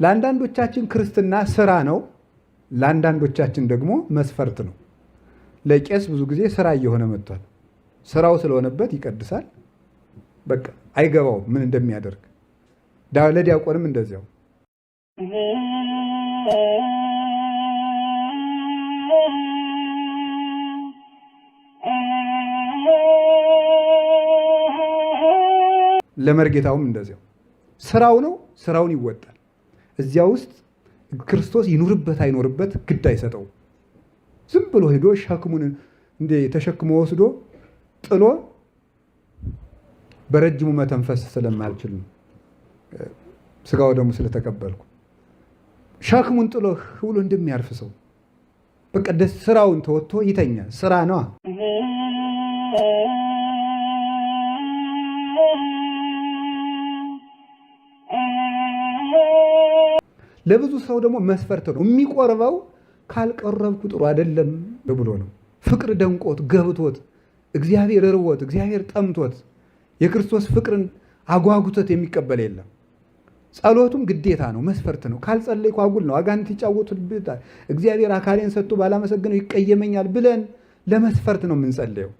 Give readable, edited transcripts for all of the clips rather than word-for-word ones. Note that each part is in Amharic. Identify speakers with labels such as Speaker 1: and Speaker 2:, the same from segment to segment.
Speaker 1: ለአንዳንዶቻችን ክርስትና ስራ ነው፣ ለአንዳንዶቻችን ደግሞ መስፈርት ነው። ለቄስ ብዙ ጊዜ ስራ እየሆነ መጥቷል። ስራው ስለሆነበት ይቀድሳል። በቃ አይገባውም ምን እንደሚያደርግ። ለዲያቆንም እንደዚያው። ለመርጌታውም እንደዚያው ስራው ነው፣ ስራውን ይወጣል። እዚያ ውስጥ ክርስቶስ ይኑርበት አይኖርበት ግድ አይሰጠው። ዝም ብሎ ሄዶ ሸክሙን እንደ ተሸክሞ ወስዶ ጥሎ በረጅሙ መተንፈስ ስለማልችል ነው፣ ስጋው ደግሞ ስለተቀበልኩ ሸክሙን ጥሎ ብሎ እንደሚያርፍ ሰው በቃ ደስ ስራውን ተወጥቶ ይተኛል። ስራ ነዋ። ለብዙ ሰው ደግሞ መስፈርት ነው የሚቆርበው። ካልቀረብኩ ጥሩ አይደለም ብሎ ነው። ፍቅር ደንቆት ገብቶት እግዚአብሔር ርቦት እግዚአብሔር ጠምቶት የክርስቶስ ፍቅርን አጓጉቶት የሚቀበል የለም። ጸሎቱም ግዴታ ነው፣ መስፈርት ነው። ካልጸለይኩ አጉል ነው፣ አጋንንት ይጫወቱብታል፣ እግዚአብሔር አካሌን ሰጥቶ ባላመሰግነው ይቀየመኛል ብለን ለመስፈርት ነው የምንጸለየው።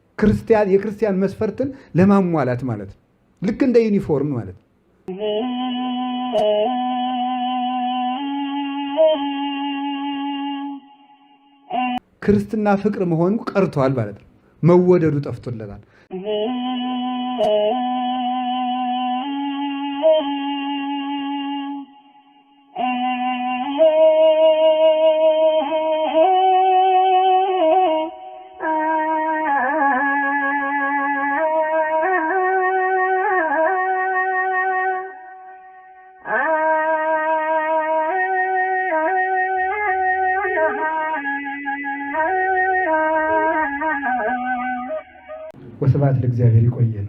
Speaker 1: የክርስቲያን መስፈርትን ለማሟላት ማለት ነው። ልክ እንደ ዩኒፎርም ማለት ነው። ክርስትና ፍቅር መሆኑ ቀርቷል ማለት ነው። መወደዱ ጠፍቶለታል። ወስብሐት ለእግዚአብሔር። ይቆየን።